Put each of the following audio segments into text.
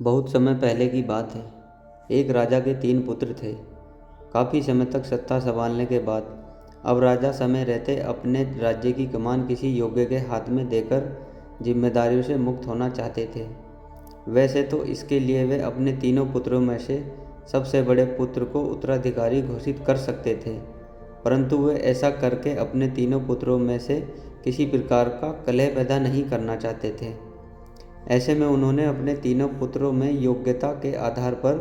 बहुत समय पहले की बात है। एक राजा के 3 पुत्र थे। काफ़ी समय तक सत्ता संभालने के बाद अब राजा समय रहते अपने राज्य की कमान किसी योग्य के हाथ में देकर जिम्मेदारियों से मुक्त होना चाहते थे। वैसे तो इसके लिए वे अपने तीनों पुत्रों में से सबसे बड़े पुत्र को उत्तराधिकारी घोषित कर सकते थे, परंतु वे ऐसा करके अपने तीनों पुत्रों में से किसी प्रकार का कलह पैदा नहीं करना चाहते थे। ऐसे में उन्होंने अपने तीनों पुत्रों में योग्यता के आधार पर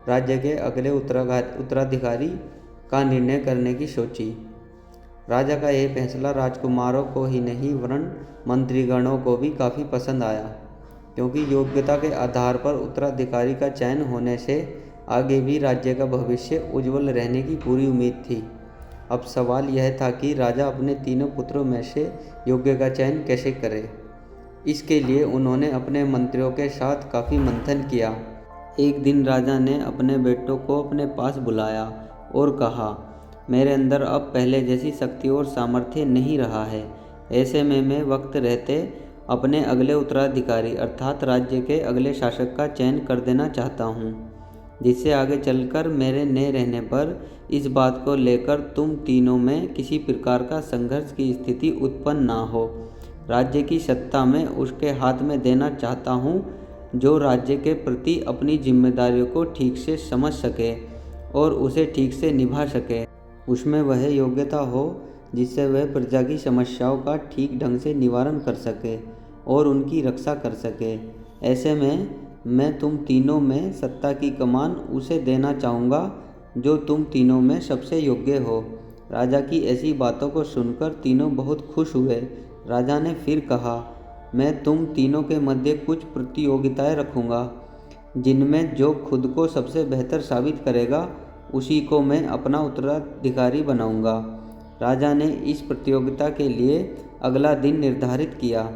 राज्य के अगले उत्तराधिकारी का निर्णय करने की सोची। राजा का यह फैसला राजकुमारों को ही नहीं वरन मंत्रीगणों को भी काफ़ी पसंद आया, क्योंकि योग्यता के आधार पर उत्तराधिकारी का चयन होने से आगे भी राज्य का भविष्य उज्जवल रहने की पूरी उम्मीद थी। अब सवाल यह था कि राजा अपने तीनों पुत्रों में से योग्य का चयन कैसे करे। इसके लिए उन्होंने अपने मंत्रियों के साथ काफ़ी मंथन किया। एक दिन राजा ने अपने बेटों को अपने पास बुलाया और कहा, मेरे अंदर अब पहले जैसी शक्ति और सामर्थ्य नहीं रहा है। ऐसे में मैं वक्त रहते अपने अगले उत्तराधिकारी अर्थात राज्य के अगले शासक का चयन कर देना चाहता हूँ, जिससे आगे चलकर मेरे न रहने पर इस बात को लेकर तुम तीनों में किसी प्रकार का संघर्ष की स्थिति उत्पन्न ना हो। राज्य की सत्ता मैं उसके हाथ में देना चाहता हूँ जो राज्य के प्रति अपनी जिम्मेदारियों को ठीक से समझ सके और उसे ठीक से निभा सके। उसमें वह योग्यता हो जिससे वह प्रजा की समस्याओं का ठीक ढंग से निवारण कर सके और उनकी रक्षा कर सके। ऐसे में मैं तुम तीनों में सत्ता की कमान उसे देना चाहूँगा जो तुम तीनों में सबसे योग्य हो। राजा की ऐसी बातों को सुनकर तीनों बहुत खुश हुए। राजा ने फिर कहा, मैं तुम तीनों के मध्य कुछ प्रतियोगिताएं रखूँगा, जिनमें जो खुद को सबसे बेहतर साबित करेगा उसी को मैं अपना उत्तराधिकारी बनाऊंगा। राजा ने इस प्रतियोगिता के लिए अगला दिन निर्धारित किया।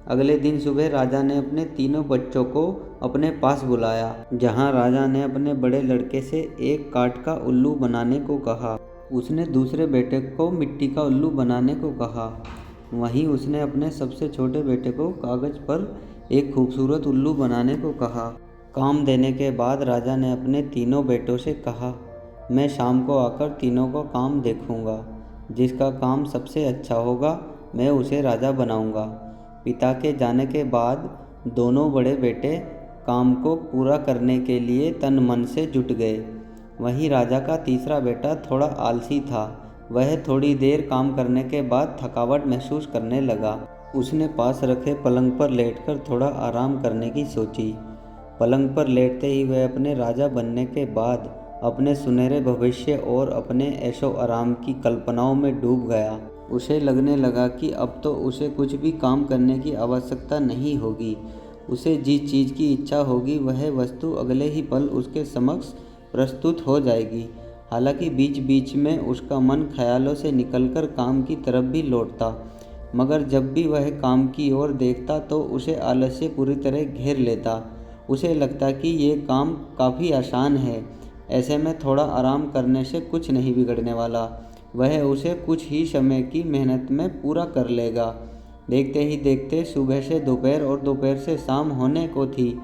अगले दिन सुबह राजा ने अपने तीनों बच्चों को अपने पास बुलाया, जहां राजा ने अपने बड़े लड़के से एक काठ का उल्लू बनाने को कहा। उसने दूसरे बेटे को मिट्टी का उल्लू बनाने को कहा। वहीं उसने अपने सबसे छोटे बेटे को कागज पर एक खूबसूरत उल्लू बनाने को कहा। काम देने के बाद राजा ने अपने तीनों बेटों से कहा, मैं शाम को आकर तीनों को काम देखूंगा। जिसका काम सबसे अच्छा होगा मैं उसे राजा बनाऊंगा। पिता के जाने के बाद दोनों बड़े बेटे काम को पूरा करने के लिए तन मन से जुट गए। वहीं राजा का तीसरा बेटा थोड़ा आलसी था। वह थोड़ी देर काम करने के बाद थकावट महसूस करने लगा। उसने पास रखे पलंग पर लेटकर थोड़ा आराम करने की सोची। पलंग पर लेटते ही वह अपने राजा बनने के बाद अपने सुनहरे भविष्य और अपने ऐशो आराम की कल्पनाओं में डूब गया। उसे लगने लगा कि अब तो उसे कुछ भी काम करने की आवश्यकता नहीं होगी। उसे जिस चीज़ की इच्छा होगी वह वस्तु अगले ही पल उसके समक्ष प्रस्तुत हो जाएगी। हालांकि बीच बीच में उसका मन ख्यालों से निकलकर काम की तरफ भी लौटता, मगर जब भी वह काम की ओर देखता तो उसे आलस्य पूरी तरह घेर लेता। उसे लगता कि ये काम काफ़ी आसान है, ऐसे में थोड़ा आराम करने से कुछ नहीं बिगड़ने वाला, वह उसे कुछ ही समय की मेहनत में पूरा कर लेगा। देखते ही देखते सुबह से दोपहर और दोपहर से शाम होने को थी,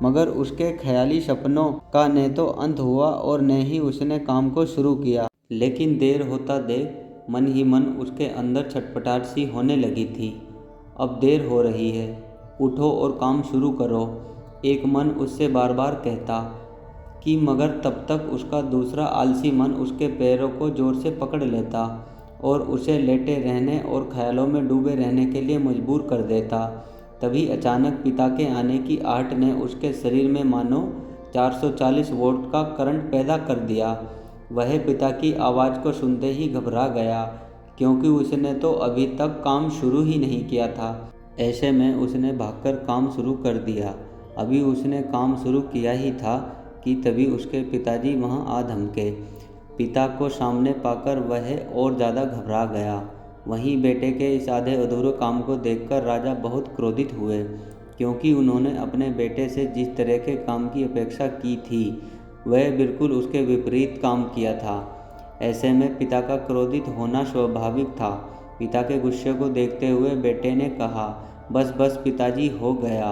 मगर उसके ख्याली सपनों का न तो अंत हुआ और न ही उसने काम को शुरू किया। लेकिन देर होता देख मन ही मन उसके अंदर छटपटाहट सी होने लगी थी। अब देर हो रही है, उठो और काम शुरू करो, एक मन उससे बार बार कहता कि मगर तब तक उसका दूसरा आलसी मन उसके पैरों को जोर से पकड़ लेता और उसे लेटे रहने और ख्यालों में डूबे रहने के लिए मजबूर कर देता। तभी अचानक पिता के आने की आहट ने उसके शरीर में मानो 440 वोल्ट का करंट पैदा कर दिया। वह पिता की आवाज़ को सुनते ही घबरा गया, क्योंकि उसने तो अभी तक काम शुरू ही नहीं किया था। ऐसे में उसने भागकर काम शुरू कर दिया। अभी उसने काम शुरू किया ही था कि तभी उसके पिताजी वहां आ धमके। पिता को सामने पाकर वह और ज़्यादा घबरा गया। वहीं बेटे के इस आधे अधूरे काम को देखकर राजा बहुत क्रोधित हुए, क्योंकि उन्होंने अपने बेटे से जिस तरह के काम की अपेक्षा की थी वह बिल्कुल उसके विपरीत काम किया था। ऐसे में पिता का क्रोधित होना स्वाभाविक था। पिता के गुस्से को देखते हुए बेटे ने कहा, बस बस पिताजी, हो गया।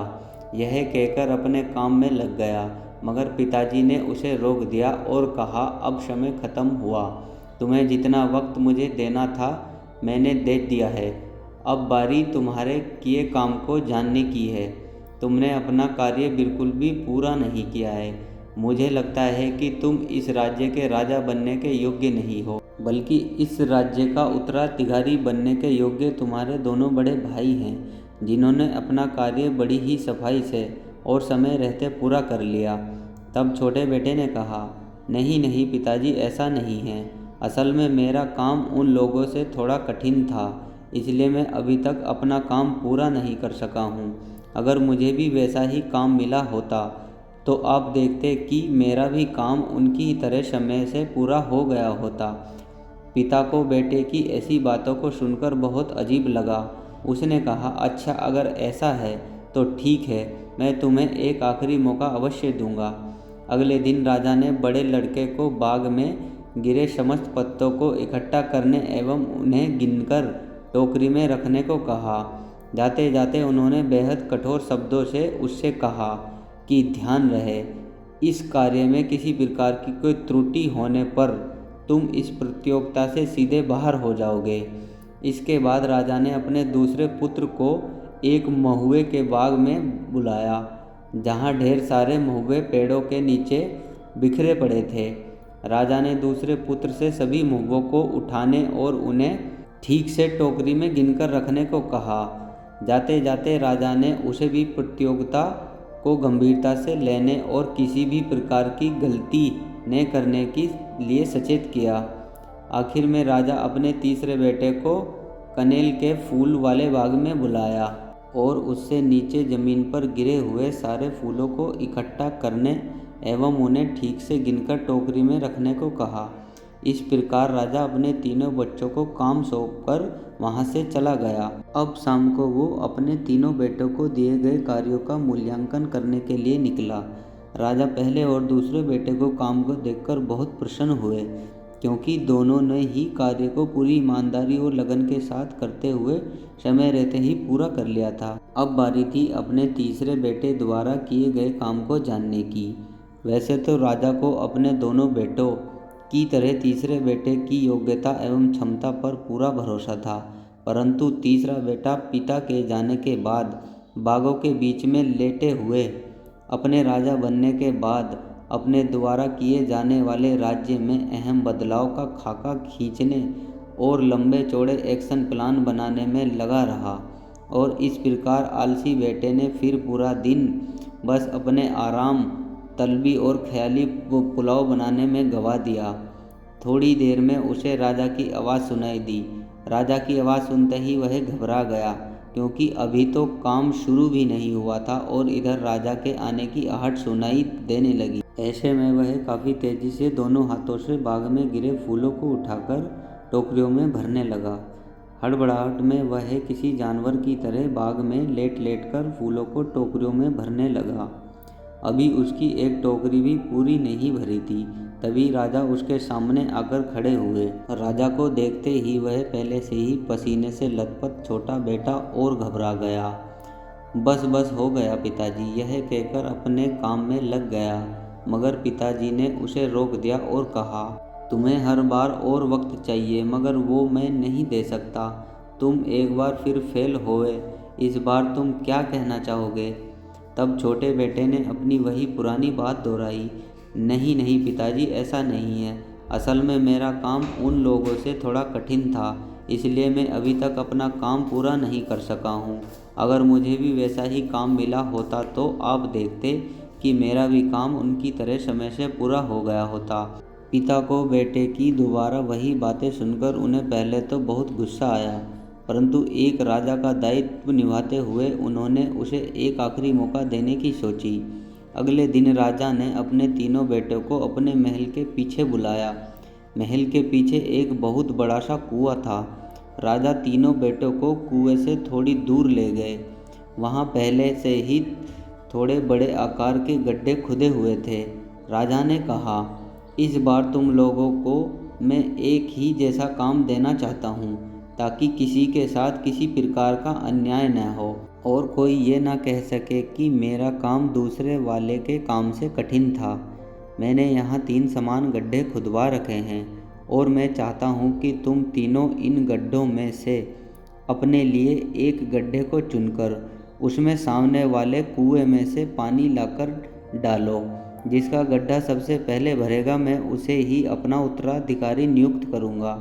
यह कहकर अपने काम में लग गया, मगर पिताजी ने उसे रोक दिया और कहा, अब समय खत्म हुआ। तुम्हें जितना वक्त मुझे देना था मैंने दे दिया है। अब बारी तुम्हारे किए काम को जानने की है। तुमने अपना कार्य बिल्कुल भी पूरा नहीं किया है। मुझे लगता है कि तुम इस राज्य के राजा बनने के योग्य नहीं हो, बल्कि इस राज्य का उत्तराधिकारी बनने के योग्य तुम्हारे दोनों बड़े भाई हैं, जिन्होंने अपना कार्य बड़ी ही सफाई से और समय रहते पूरा कर लिया। तब छोटे बेटे ने कहा, नहीं नहीं पिताजी, ऐसा नहीं है। असल में मेरा काम उन लोगों से थोड़ा कठिन था, इसलिए मैं अभी तक अपना काम पूरा नहीं कर सका हूँ। अगर मुझे भी वैसा ही काम मिला होता तो आप देखते कि मेरा भी काम उनकी ही तरह समय से पूरा हो गया होता। पिता को बेटे की ऐसी बातों को सुनकर बहुत अजीब लगा। उसने कहा, अच्छा अगर ऐसा है तो ठीक है, मैं तुम्हें एक आखिरी मौका अवश्य दूंगा। अगले दिन राजा ने बड़े लड़के को बाग में गिरे समस्त पत्तों को इकट्ठा करने एवं उन्हें गिनकर टोकरी में रखने को कहा। जाते जाते उन्होंने बेहद कठोर शब्दों से उससे कहा कि ध्यान रहे, इस कार्य में किसी प्रकार की कोई त्रुटि होने पर तुम इस प्रतियोगिता से सीधे बाहर हो जाओगे। इसके बाद राजा ने अपने दूसरे पुत्र को एक महुए के बाग में बुलाया, जहाँ ढेर सारे महुए पेड़ों के नीचे बिखरे पड़े थे। राजा ने दूसरे पुत्र से सभी महुओं को उठाने और उन्हें ठीक से टोकरी में गिनकर रखने को कहा। जाते जाते राजा ने उसे भी प्रतियोगिता को गंभीरता से लेने और किसी भी प्रकार की गलती न करने के लिए सचेत किया। आखिर में राजा अपने तीसरे बेटे को कनेल के फूल वाले बाग में बुलाया और उससे नीचे ज़मीन पर गिरे हुए सारे फूलों को इकट्ठा करने एवं उन्हें ठीक से गिनकर टोकरी में रखने को कहा। इस प्रकार राजा अपने तीनों बच्चों को काम सौंपकर वहाँ से चला गया। अब शाम को वो अपने तीनों बेटों को दिए गए कार्यों का मूल्यांकन करने के लिए निकला। राजा पहले और दूसरे बेटे को काम को देखकर बहुत प्रसन्न हुए, क्योंकि दोनों ने ही कार्य को पूरी ईमानदारी और लगन के साथ करते हुए समय रहते ही पूरा कर लिया था। अब बारी थी अपने तीसरे बेटे द्वारा किए गए काम को जानने की। वैसे तो राजा को अपने दोनों बेटों की तरह तीसरे बेटे की योग्यता एवं क्षमता पर पूरा भरोसा था, परंतु तीसरा बेटा पिता के जाने के बाद बागों के बीच में लेटे हुए अपने राजा बनने के बाद अपने द्वारा किए जाने वाले राज्य में अहम बदलाव का खाका खींचने और लंबे चौड़े एक्शन प्लान बनाने में लगा रहा। और इस प्रकार आलसी बेटे ने फिर पूरा दिन बस अपने आराम तलबी और ख्याली पुलाव बनाने में गवा दिया। थोड़ी देर में उसे राजा की आवाज़ सुनाई दी। राजा की आवाज़ सुनते ही वह घबरा गया, क्योंकि अभी तो काम शुरू भी नहीं हुआ था और इधर राजा के आने की आहट सुनाई देने लगी। ऐसे में वह काफ़ी तेज़ी से दोनों हाथों से बाग में गिरे फूलों को उठाकर टोकरियों में भरने लगा। हड़बड़ाहट में वह किसी जानवर की तरह बाग में लेट लेट कर फूलों को टोकरियों में भरने लगा। अभी उसकी एक टोकरी भी पूरी नहीं भरी थी, तभी राजा उसके सामने आकर खड़े हुए। राजा को देखते ही वह पहले से ही पसीने से लथपथ छोटा बेटा और घबरा गया। बस बस हो गया पिताजी, यह कहकर अपने काम में लग गया, मगर पिताजी ने उसे रोक दिया और कहा, तुम्हें हर बार और वक्त चाहिए, मगर वो मैं नहीं दे सकता। तुम एक बार फिर फेल होए, इस बार तुम क्या कहना चाहोगे? तब छोटे बेटे ने अपनी वही पुरानी बात दोहराई, नहीं नहीं पिताजी, ऐसा नहीं है। असल में मेरा काम उन लोगों से थोड़ा कठिन था, इसलिए मैं अभी तक अपना काम पूरा नहीं कर सका हूँ। अगर मुझे भी वैसा ही काम मिला होता तो आप देखते कि मेरा भी काम उनकी तरह समय से पूरा हो गया होता। पिता को बेटे की दोबारा वही बातें सुनकर उन्हें पहले तो बहुत गुस्सा आया, परंतु एक राजा का दायित्व निभाते हुए उन्होंने उसे एक आखिरी मौका देने की सोची। अगले दिन राजा ने अपने तीनों बेटों को अपने महल के पीछे बुलाया। महल के पीछे एक बहुत बड़ा सा कुआं था। राजा तीनों बेटों को कुएं से थोड़ी दूर ले गए। वहाँ पहले से ही थोड़े बड़े आकार के गड्ढे खुदे हुए थे। राजा ने कहा, इस बार तुम लोगों को मैं एक ही जैसा काम देना चाहता हूँ। ताकि किसी के साथ किसी प्रकार का अन्याय न हो और कोई ये ना कह सके कि मेरा काम दूसरे वाले के काम से कठिन था। मैंने यहाँ 3 समान गड्ढे खुदवा रखे हैं और मैं चाहता हूँ कि तुम तीनों इन गड्ढों में से अपने लिए एक गड्ढे को चुनकर उसमें सामने वाले कुएं में से पानी लाकर डालो। जिसका गड्ढा सबसे पहले भरेगा मैं उसे ही अपना उत्तराधिकारी नियुक्त करूँगा।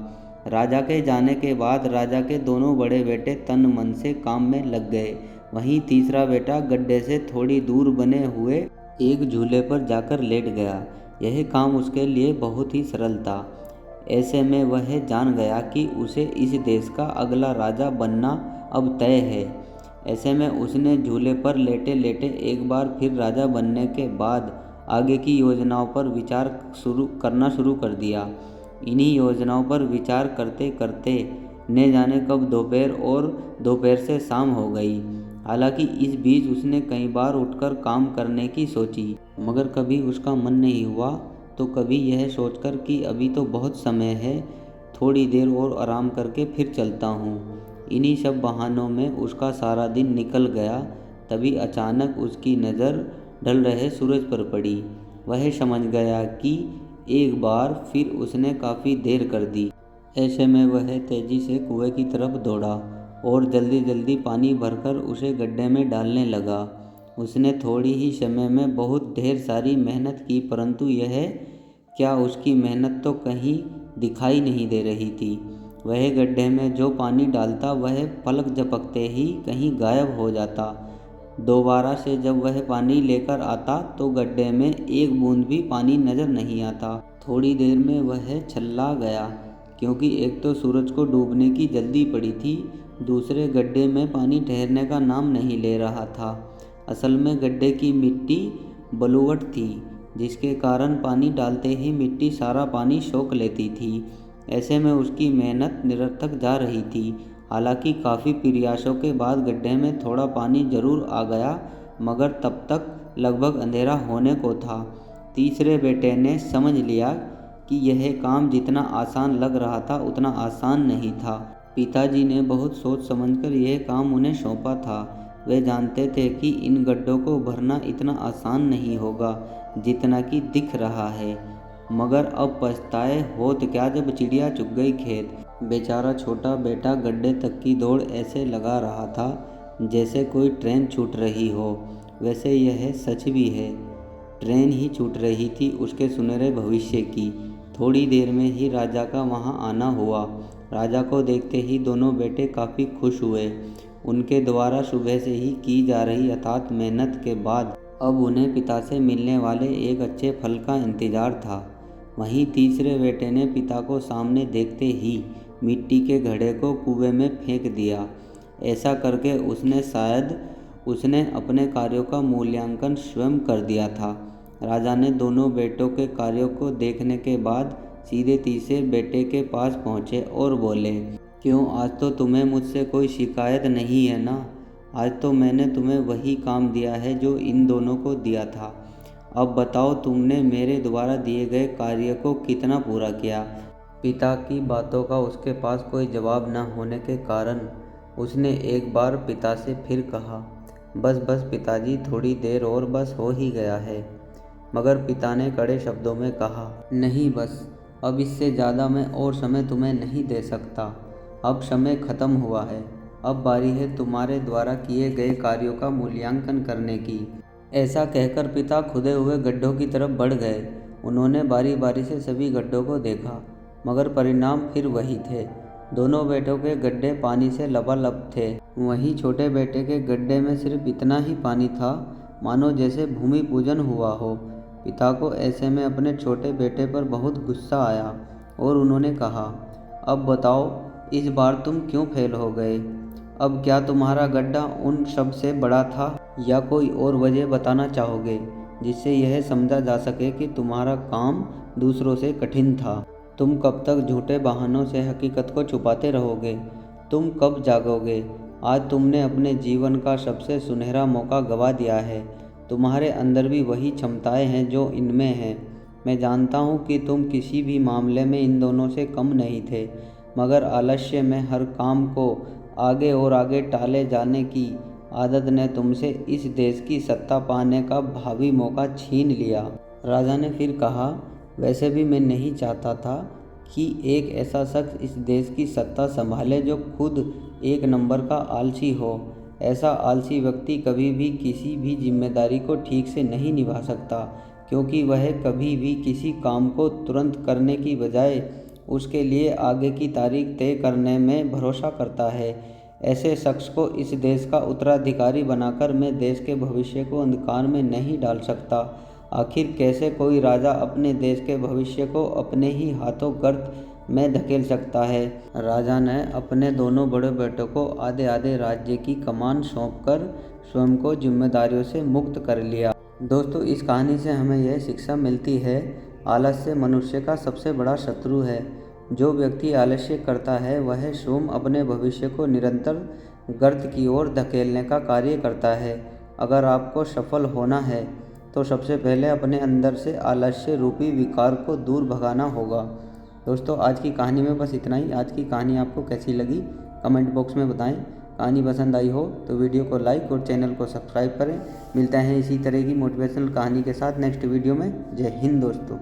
राजा के जाने के बाद राजा के दोनों बड़े बेटे तन मन से काम में लग गए। वहीं तीसरा बेटा गड्ढे से थोड़ी दूर बने हुए एक झूले पर जाकर लेट गया। यह काम उसके लिए बहुत ही सरल था। ऐसे में वह जान गया कि उसे इस देश का अगला राजा बनना अब तय है। ऐसे में उसने झूले पर लेटे लेटे एक बार फिर राजा बनने के बाद आगे की योजनाओं पर विचार करना शुरू कर दिया। इन्हीं योजनाओं पर विचार करते करते न जाने कब दोपहर और दोपहर से शाम हो गई। हालांकि इस बीच उसने कई बार उठकर काम करने की सोची, मगर कभी उसका मन नहीं हुआ तो कभी यह सोचकर कि अभी तो बहुत समय है, थोड़ी देर और आराम करके फिर चलता हूँ। इन्हीं सब बहानों में उसका सारा दिन निकल गया। तभी अचानक उसकी नज़र ढल रहे सूरज पर पड़ी। वह समझ गया कि एक बार फिर उसने काफ़ी देर कर दी। ऐसे में वह तेज़ी से कुएं की तरफ दौड़ा और जल्दी जल्दी पानी भरकर उसे गड्ढे में डालने लगा। उसने थोड़ी ही समय में बहुत ढेर सारी मेहनत की, परंतु यह क्या उसकी मेहनत तो कहीं दिखाई नहीं दे रही थी। वह गड्ढे में जो पानी डालता वह पलक झपकते ही कहीं गायब हो जाता। दोबारा से जब वह पानी लेकर आता तो गड्ढे में एक बूंद भी पानी नज़र नहीं आता। थोड़ी देर में वह छल्ला गया, क्योंकि एक तो सूरज को डूबने की जल्दी पड़ी थी, दूसरे गड्ढे में पानी ठहरने का नाम नहीं ले रहा था। असल में गड्ढे की मिट्टी बलुवट थी, जिसके कारण पानी डालते ही मिट्टी सारा पानी सोख लेती थी। ऐसे में उसकी मेहनत निरर्थक जा रही थी। हालांकि काफ़ी प्रयासों के बाद गड्ढे में थोड़ा पानी जरूर आ गया, मगर तब तक लगभग अंधेरा होने को था। तीसरे बेटे ने समझ लिया कि यह काम जितना आसान लग रहा था उतना आसान नहीं था। पिताजी ने बहुत सोच समझकर यह काम उन्हें सौंपा था। वे जानते थे कि इन गड्ढों को भरना इतना आसान नहीं होगा जितना कि दिख रहा है, मगर अब पछताए होत क्या जब चिड़िया चुग गई खेत। बेचारा छोटा बेटा गड्ढे तक की दौड़ ऐसे लगा रहा था जैसे कोई ट्रेन छूट रही हो। वैसे यह सच भी है, ट्रेन ही छूट रही थी उसके सुनहरे भविष्य की। थोड़ी देर में ही राजा का वहां आना हुआ। राजा को देखते ही दोनों बेटे काफ़ी खुश हुए। उनके द्वारा सुबह से ही की जा रही अथाक मेहनत के बाद अब उन्हें पिता से मिलने वाले एक अच्छे फल का इंतज़ार था। वहीं तीसरे बेटे ने पिता को सामने देखते ही मिट्टी के घड़े को कुएं में फेंक दिया। ऐसा करके उसने अपने कार्यों का मूल्यांकन स्वयं कर दिया था। राजा ने दोनों बेटों के कार्यों को देखने के बाद सीधे तीसरे बेटे के पास पहुँचे और बोले, क्यों, आज तो तुम्हें मुझसे कोई शिकायत नहीं है ना? आज तो मैंने तुम्हें वही काम दिया है जो इन दोनों को दिया था। अब बताओ, तुमने मेरे द्वारा दिए गए कार्य को कितना पूरा किया? पिता की बातों का उसके पास कोई जवाब न होने के कारण उसने एक बार पिता से फिर कहा, बस बस पिताजी, थोड़ी देर और बस हो ही गया है। मगर पिता ने कड़े शब्दों में कहा, नहीं, बस अब इससे ज़्यादा मैं और समय तुम्हें नहीं दे सकता। अब समय ख़त्म हुआ है। अब बारी है तुम्हारे द्वारा किए गए कार्यों का मूल्यांकन करने की। ऐसा कहकर पिता खुदे हुए गड्ढों की तरफ बढ़ गए। उन्होंने बारी बारी से सभी गड्ढों को देखा, मगर परिणाम फिर वही थे। दोनों बेटों के गड्ढे पानी से लबालब थे। वहीं छोटे बेटे के गड्ढे में सिर्फ इतना ही पानी था मानो जैसे भूमि पूजन हुआ हो। पिता को ऐसे में अपने छोटे बेटे पर बहुत गुस्सा आया और उन्होंने कहा, अब बताओ, इस बार तुम क्यों फेल हो गए? अब क्या तुम्हारा गड्ढा उन सब से बड़ा था या कोई और वजह बताना चाहोगे जिससे यह समझा जा सके कि तुम्हारा काम दूसरों से कठिन था? तुम कब तक झूठे बहानों से हकीकत को छुपाते रहोगे? तुम कब जागोगे? आज तुमने अपने जीवन का सबसे सुनहरा मौका गंवा दिया है। तुम्हारे अंदर भी वही क्षमताएं हैं जो इनमें हैं। मैं जानता हूँ कि तुम किसी भी मामले में इन दोनों से कम नहीं थे, मगर आलस्य में हर काम को आगे और आगे टाले जाने की आदत ने तुमसे इस देश की सत्ता पाने का भावी मौका छीन लिया। राजा ने फिर कहा, वैसे भी मैं नहीं चाहता था कि एक ऐसा शख्स इस देश की सत्ता संभाले जो खुद एक नंबर का आलसी हो। ऐसा आलसी व्यक्ति कभी भी किसी भी जिम्मेदारी को ठीक से नहीं निभा सकता, क्योंकि वह कभी भी किसी काम को तुरंत करने की बजाय उसके लिए आगे की तारीख तय करने में भरोसा करता है। ऐसे शख्स को इस देश का उत्तराधिकारी बनाकर मैं देश के भविष्य को अंधकार में नहीं डाल सकता। आखिर कैसे कोई राजा अपने देश के भविष्य को अपने ही हाथों गर्त में धकेल सकता है। राजा ने अपने दोनों बड़े बेटों को आधे आधे राज्य की कमान सौंपकर स्वयं को जिम्मेदारियों से मुक्त कर लिया। दोस्तों, इस कहानी से हमें यह शिक्षा मिलती है, आलस्य मनुष्य का सबसे बड़ा शत्रु है। जो व्यक्ति आलस्य करता है वह स्वयं अपने भविष्य को निरंतर गर्त की ओर धकेलने का कार्य करता है। अगर आपको सफल होना है तो सबसे पहले अपने अंदर से आलस्य रूपी विकार को दूर भगाना होगा। दोस्तों, आज की कहानी में बस इतना ही। आज की कहानी आपको कैसी लगी कमेंट बॉक्स में बताएं। कहानी पसंद आई हो तो वीडियो को लाइक और चैनल को सब्सक्राइब करें। मिलते हैं इसी तरह की मोटिवेशनल कहानी के साथ नेक्स्ट वीडियो में। जय हिंद दोस्तों।